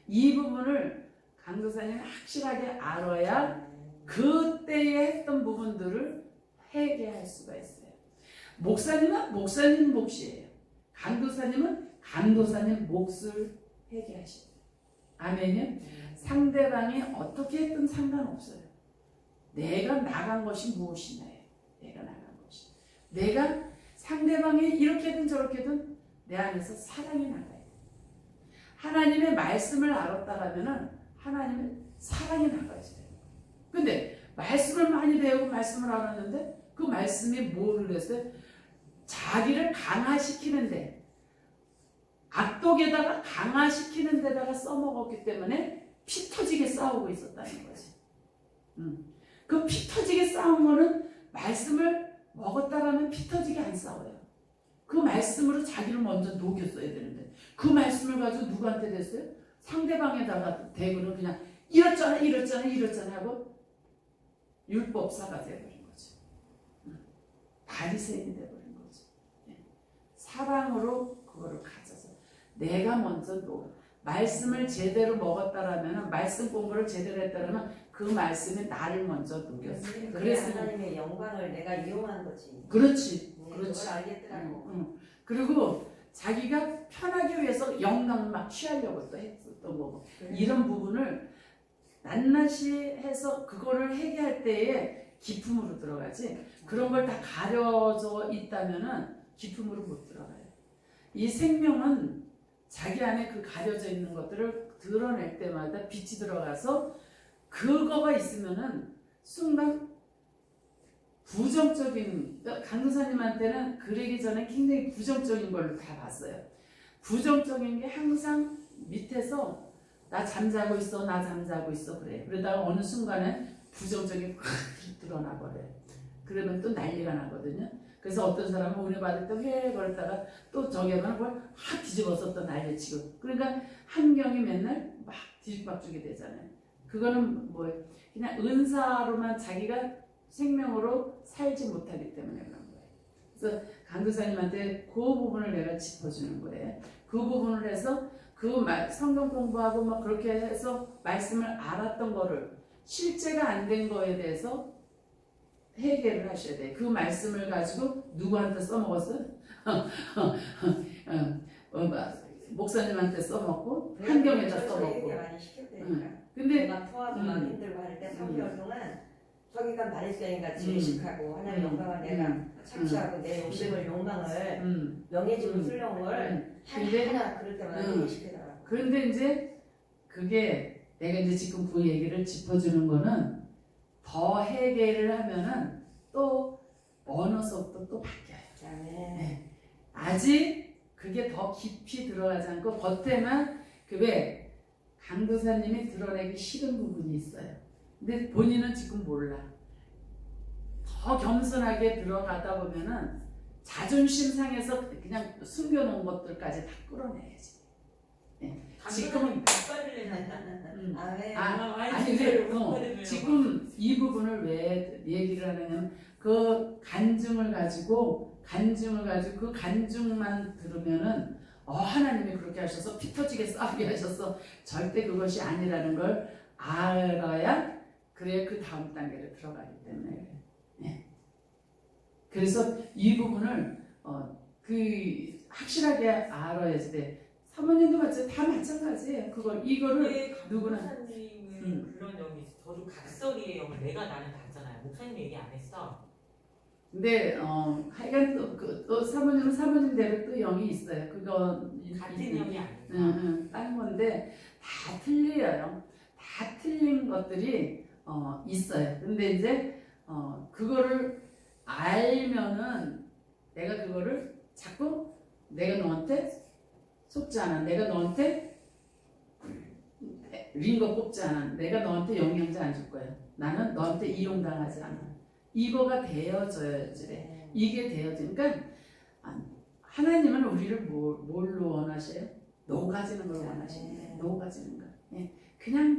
Speaker 1: 이 부분을 강도사님이 확실하게 알아야 그때에 했던 부분들을 회개할 수가 있어요. 목사님은 목사님 몫이에요. 강도사님은 강도사님 몫을 회개하셔야 돼요. 아멘이요? 상대방이 어떻게 했든 상관없어요. 내가 나간 것이 무엇이냐예요. 내가 나간 것이. 내가 상대방이 이렇게든 저렇게든 내 안에서 사랑이 나가요. 하나님의 말씀을 알았다라면은 하나님의 사랑이 나가야지 돼요. 근데 말씀을 많이 배우고 말씀을 알았는데 그 말씀이 뭐를 했어요? 자기를 강화시키는데 악독에다가 강화시키는 데다가 써먹었기 때문에 피 터지게 싸우고 있었다는 거지. 그 피 터지게 싸운 거는 말씀을 먹었다라면 피 터지게 안 싸워요. 그 말씀으로 자기를 먼저 녹였어야 되는데 그 말씀을 가지고 누구한테 됐어요? 상대방에다가 대고는 그냥 이렇잖아 하고 율법사가 돼버린 거죠. 바리새인이 돼버린 거죠. 사랑으로 그거를 가져서 내가 먼저 말씀을 제대로 먹었다라면 말씀 공부를 제대로 했다라면 그 말씀이 나를 먼저 녹였어요.
Speaker 2: 그래서 하나님의 영광을 내가 이용한 거지.
Speaker 1: 그렇지.
Speaker 2: 그걸 알겠더라고.
Speaker 1: 그리고 자기가 편하기 위해서 영광을 막 취하려고 또 했었던 거고 이런 부분을 낱낱이 해서 그거를 회개할 때에 기품으로 들어가지 그런 걸 다 가려져 있다면은 기품으로 못 들어가요. 이 생명은 자기 안에 그 가려져 있는 것들을 드러낼 때마다 빛이 들어가서 그거가 있으면은 순간 부정적인 강도사님한테는 그러기 전에 굉장히 부정적인 걸로 다 봤어요. 부정적인 게 항상 밑에서 나 잠자고 있어 그래. 그러다가 어느 순간에 부정적인 확 드러나 버려요. 그러면 또 난리가 나거든요. 그래서 어떤 사람은 은혜 받을 때 회 걸었다가 또 저기 하면 그걸 확 뒤집어서 또 난리치고 그러니까 환경이 맨날 막 뒤집박죽이 되잖아요. 그거는 뭐예요? 그냥 은사로만 자기가 생명으로 살지 못하기 때문에 그런 거예요. 그래서 강도사님한테 그 부분을 내가 짚어주는 거예요. 그 부분을 해서 그 성경 공부하고 막 그렇게 해서 말씀을 알았던 거를 실제가 안 된 거에 대해서 해결을 하셔야 돼요. 그 말씀을 가지고 누구한테 써먹었어요? 목사님한테 써먹고 환경에다 써먹고.
Speaker 2: 많이 시켰다니까.
Speaker 1: 근데
Speaker 2: 막 토하고 막 힘들고 할 때 3개월 동안 저기가 바리새인 질식하고 하나님의 영광을 내가 착취하고 내 욕심을 욕망을 명예직으로 쓰려온 걸 하나 그럴 때마다 얘기시키더라고.
Speaker 1: 그런데 이제 그게 내가 이제 지금 그 얘기를 짚어주는 거는 더 해결을 하면은 또 어느 속도 또 바뀌어요. 네. 아직 그게 더 깊이 들어가지 않고 겉에만 그 왜 강도사님이 드러내기 싫은 부분이 있어요. 근데 본인은 지금 몰라. 더 겸손하게 들어가다 보면은 자존심 상해서 그냥 숨겨놓은 것들까지 다 끌어내야지. 네. 지금은 지금 이 부분을 왜 얘기를 하냐면 그 간증을 가지고 그 간증만 들으면은 하나님이 그렇게 하셔서 피 터지게 싸우게 하셔서 절대 그것이 아니라는 걸 알아야 그래야 그 다음 단계로 들어가기 때문에 네. 그래서 이 부분을 그 확실하게 알아야지 돼. 사모님도 다 마찬가지예요. 이거를 누구나
Speaker 3: 목사님은 그런 영이 있어. 저도 각설이의 영을 내가 나는 봤잖아요. 목사님 얘기 안 했어.
Speaker 1: 근데 하여간 또 사모님은 사모님대로 또 영이 있어요. 그거
Speaker 3: 같은 영이 아니에요.
Speaker 1: 딴 건데 다 틀려요. 다 틀린 것들이 있어요. 근데 이제 그거를 알면은 내가 그거를 자꾸 내가 너한테 속지 않아. 내가 너한테 링거 뽑지 않아. 내가 너한테 영양제 안 줄 거야. 나는 너한테 이용당하지 않아. 이거가 되어져야지. 이게 되어지니까 하나님은 우리를 뭘로 원하셔요? 녹아지는 걸 원하시는 거예요. 녹아지는 거. 예. 그냥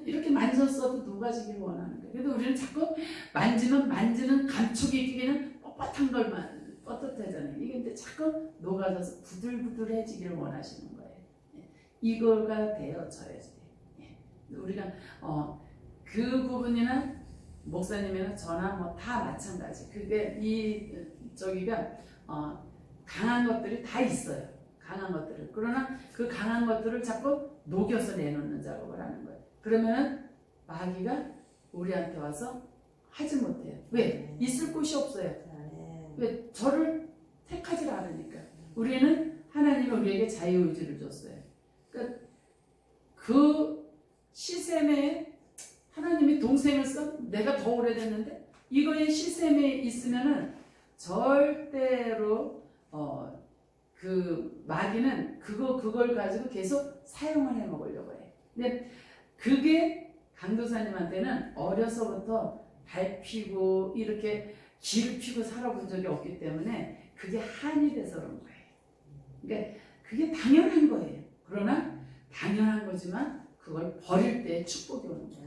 Speaker 1: 이렇게 만졌어도 녹아지길 원하는 거예요. 근데 우리는 자꾸 만지는 감촉이 있기 그냥 뻣뻣한 걸만 뻣뻣하잖아요. 이게 근데 자꾸 녹아져서 부들부들해지길 원하시는 거예요. 예. 이거가 되어져야지. 예. 우리가 그 부분이나 목사님이나 저나 뭐 다 마찬가지. 그게 저기가 강한 것들이 다 있어요. 강한 것들을. 그러나 그 강한 것들을 자꾸 녹여서 내놓는 작업을 하는 거예요. 그러면 마귀가 우리한테 와서 하지 못해요. 왜? 있을 곳이 없어요. 왜? 저를 택하지 않으니까. 우리는 하나님이 우리에게 자유의지를 줬어요. 그러니까 그 시샘에 하나님이 동생을 써? 내가 더 오래됐는데 이거에 시샘에 있으면은 절대로 그 마귀는 그걸 가지고 계속 사용을 해 먹으려고 해. 근데 그게 강도사님한테는 어려서부터 밟히고 이렇게 기를 피고 살아본 적이 없기 때문에 그게 한이 돼서 그런 거예요. 그러니까 그게 당연한 거예요. 그러나 당연한 거지만 그걸 버릴 때 축복이 오는 거죠.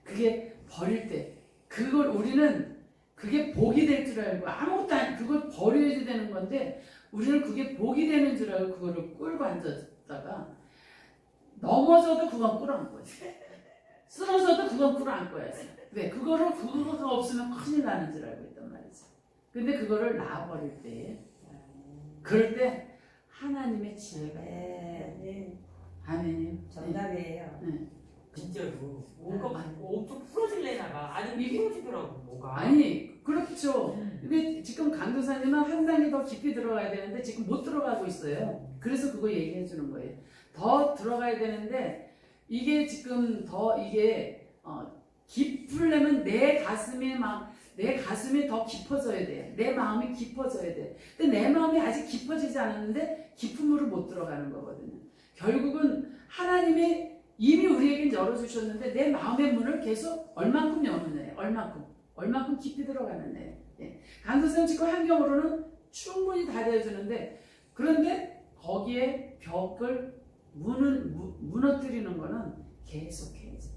Speaker 1: 그게 버릴 때 그걸 우리는 그게 복이 될 줄 알고 아무것도 아니 그걸 버려야 되는 건데 우리는 그게 복이 되는 줄 알고 그거를 끌고 앉았다가 넘어져도 그건 끌어안고 쓰러져도 그건 끌어안고야 돼. 왜? 그거가 없으면 큰일 나는 줄 알고 있단 말이지. 근데 그거를 놔버릴 때 그럴 때 하나님의 지혜가 아멘.
Speaker 2: 정답이에요.
Speaker 1: 네.
Speaker 3: 진짜로 뭔가 엄청 풀어질래나가 아니
Speaker 1: 이게-
Speaker 3: 풀어지더라고 뭐가.
Speaker 1: 아니 그렇죠. 근데 지금 강도사님은 한 단계 더 깊이 들어가야 되는데 지금 못 들어가고 있어요. 그래서 그거 얘기해 주는 거예요. 더 들어가야 되는데 이게 지금 더 이게 깊으려면 내 가슴이 더 깊어져야 돼요. 내 마음이 깊어져야 돼. 근데 내 마음이 아직 깊어지지 않았는데 깊음으로 못 들어가는 거거든요. 결국은 하나님이 이미 우리에겐 열어주셨는데 내 마음의 문을 계속 얼만큼 여느냐, 얼만큼 깊이 들어가느냐. 예. 강도사님 지금 환경으로는 충분히 다 되어주는데 그런데 거기에 벽을 무너뜨리는 거는 계속해야지.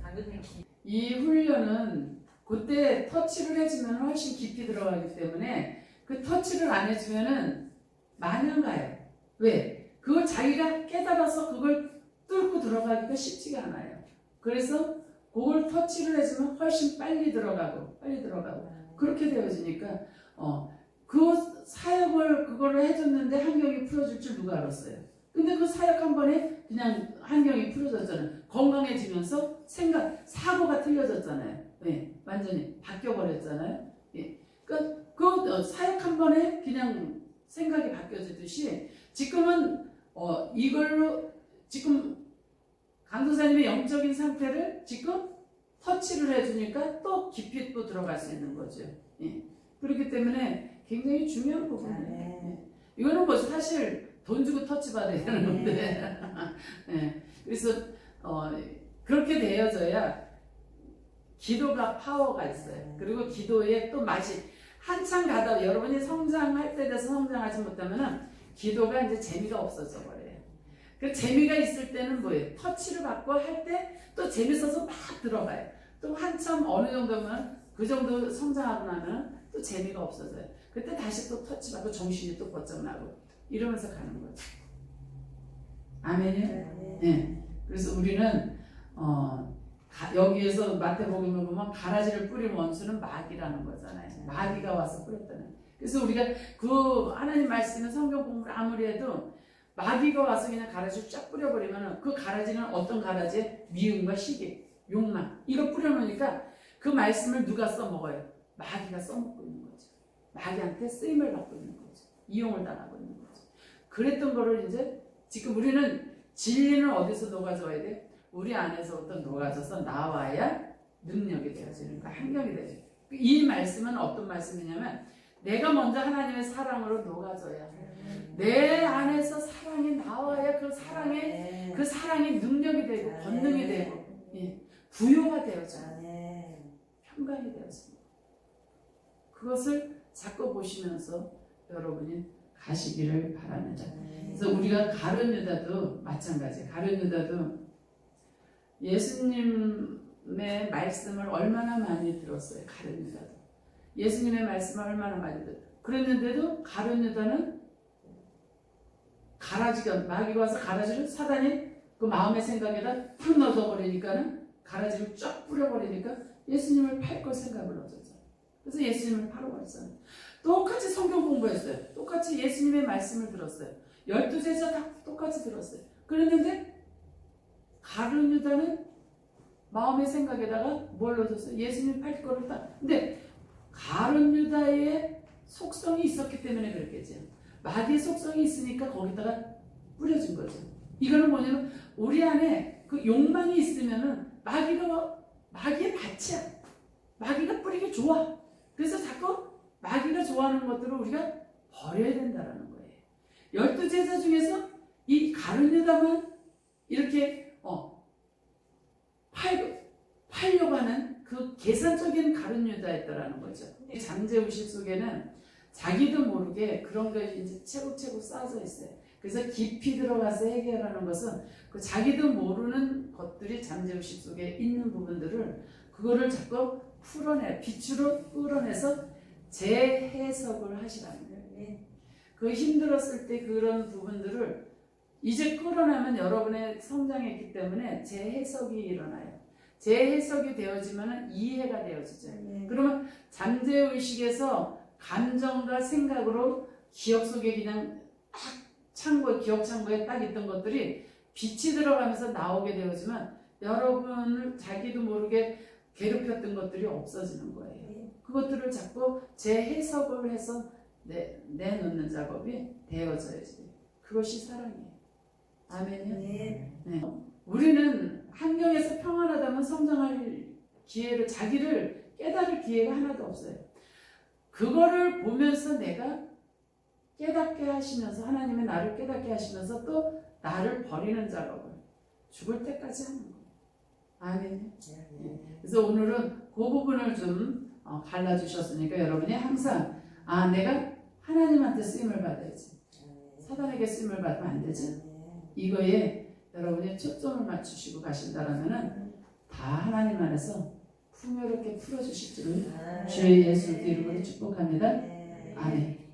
Speaker 3: 강도사님
Speaker 1: 이 훈련은 그때 터치를 해주면 훨씬 깊이 들어가기 때문에 그 터치를 안 해주면은 마냥 가요. 왜? 그걸 자기가 깨달아서 그걸 뚫고 들어가기가 쉽지가 않아요. 그래서 그걸 터치를 해주면 훨씬 빨리 들어가고 그렇게 되어지니까 그 사역을 그거를 해줬는데 환경이 풀어줄 줄 누가 알았어요. 근데 그 사역 한 번에 그냥 환경이 풀어졌잖아요. 건강해지면서 사고가 틀려졌잖아요. 네, 완전히 바뀌어버렸잖아요. 예. 그 사역 한 번에 그냥 생각이 바뀌어지듯이 지금은 이걸로 지금 강도사님의 영적인 상태를 지금 터치를 해주니까 또 깊이 또 들어갈 수 있는 거죠. 예. 그렇기 때문에 굉장히 중요한 부분이에요. 예. 이거는 뭐 사실 돈 주고 터치 받아야 되는 건데. 예. 그래서 그렇게 되어져야 기도가 파워가 있어요. 그리고 기도에 또 맛이 한참 가다 여러분이 성장할 때 돼서 성장하지 못하면은 기도가 이제 재미가 없어져 버려요. 그 재미가 있을 때는 뭐예요? 터치를 받고 할 때 또 재밌어서 막 들어가요. 또 한참 어느 정도면 그 정도 성장하고 나면 또 재미가 없어져요. 그때 다시 또 터치 받고 정신이 또 번쩍나고 이러면서 가는 거죠. 아멘이요? 네. 그래서 우리는 여기에서 마태복음을 보면 가라지를 뿌린 원수는 마귀라는 거잖아요. 마귀가 와서 뿌렸다는. 그래서 우리가 그 하나님 말씀은 성경 공부를 아무리 해도 마귀가 와서 그냥 가라지를 쫙 뿌려버리면 그 가라지는 어떤 가라지에 미움과 시기, 욕망 이거 뿌려놓으니까 그 말씀을 누가 써먹어요? 마귀가 써먹고 있는 거죠. 마귀한테 쓰임을 받고 있는 거죠. 이용을 당하고 있는 거죠. 그랬던 거를 이제 지금 우리는 진리는 어디서 녹아져야 돼? 우리 안에서부터 녹아져서 나와야 능력이 되어지는 거야. 환경이 되어지는 거야. 이 말씀은 어떤 말씀이냐면 내가 먼저 하나님의 사랑으로 녹아져야 내 안에서 사랑이 나와야 그 사랑이 능력이 되고 권능이 되고 부요가 되어져 평강이 되어집니다. 그것을 자꾸 보시면서 여러분이 가시기를 바랍니다. 그래서 우리가 가룟 유다도 마찬가지예요. 가룟 유다도 예수님의 말씀을 얼마나 많이 들었어요. 가룟 유다도 예수님의 말씀을 얼마나 많이 들었어요. 그랬는데도 가룟 유다는 가라지가 마귀가 와서 가라지를 사단이 그 마음의 생각에다 탁 넣어버리니까는 가라지를 쫙 뿌려버리니까 예수님을 팔 걸 생각을 얻었잖아요. 그래서 예수님을 팔아 버렸어요. 똑같이 성경 공부했어요. 똑같이 예수님의 말씀을 들었어요. 12제자 다 똑같이 들었어요. 그랬는데 가룟 유다는 마음의 생각에다가 뭘 넣었어요? 예수님 팔 거를 딱. 근데 가룟 유다의 속성이 있었기 때문에 그랬겠죠. 마귀의 속성이 있으니까 거기다가 뿌려준 거죠. 이거는 뭐냐면 우리 안에 그 욕망이 있으면은 마귀의 밭이야. 마귀가 뿌리기 좋아. 그래서 자꾸 마귀가 좋아하는 것들을 우리가 버려야 된다라는 거예요. 12제자 중에서 이 가룟 유다만 이렇게 팔려고 하는 그 계산적인 가룟 유다였다라는 거죠. 잠재의식 속에는 자기도 모르게 그런 것이 이제 채곡채곡 쌓여져 있어요. 그래서 깊이 들어가서 해결하는 것은 그 자기도 모르는 것들이 잠재의식 속에 있는 부분들을 그거를 자꾸 빛으로 끌어내서 재해석을 하시라는 거예요. 그 힘들었을 때 그런 부분들을 이제 끌어내면 여러분의 성장했기 때문에 재해석이 일어나요. 재해석이 되어지면 이해가 되어지죠. 그러면 잠재의식에서 감정과 생각으로 기억 속에 그냥 기억 창고에 딱 있던 것들이 빛이 들어가면서 나오게 되어지면 여러분을 자기도 모르게 괴롭혔던 것들이 없어지는 거예요. 그것들을 자꾸 재해석을 해서 내놓는 작업이 되어져야지. 그것이 사랑이에요. 아멘이요? 네. 우리는 환경에서 평안하다면 성장할 기회를, 자기를 깨달을 기회가 하나도 없어요. 그거를 보면서 내가 깨닫게 하시면서, 하나님의 나를 깨닫게 하시면서 또 나를 버리는 작업을 죽을 때까지 하는 거예요. 아멘. 그래서 오늘은 그 부분을 좀 갈라주셨으니까 여러분이 항상 내가 하나님한테 쓰임을 받아야지. 사단에게 쓰임을 받으면 안 되지. 이거에 여러분이 초점을 맞추시고 가신다라면은 다 하나님 안에서 풍요롭게 풀어주실 줄을 주의 예수 이름으로 축복합니다. 아멘.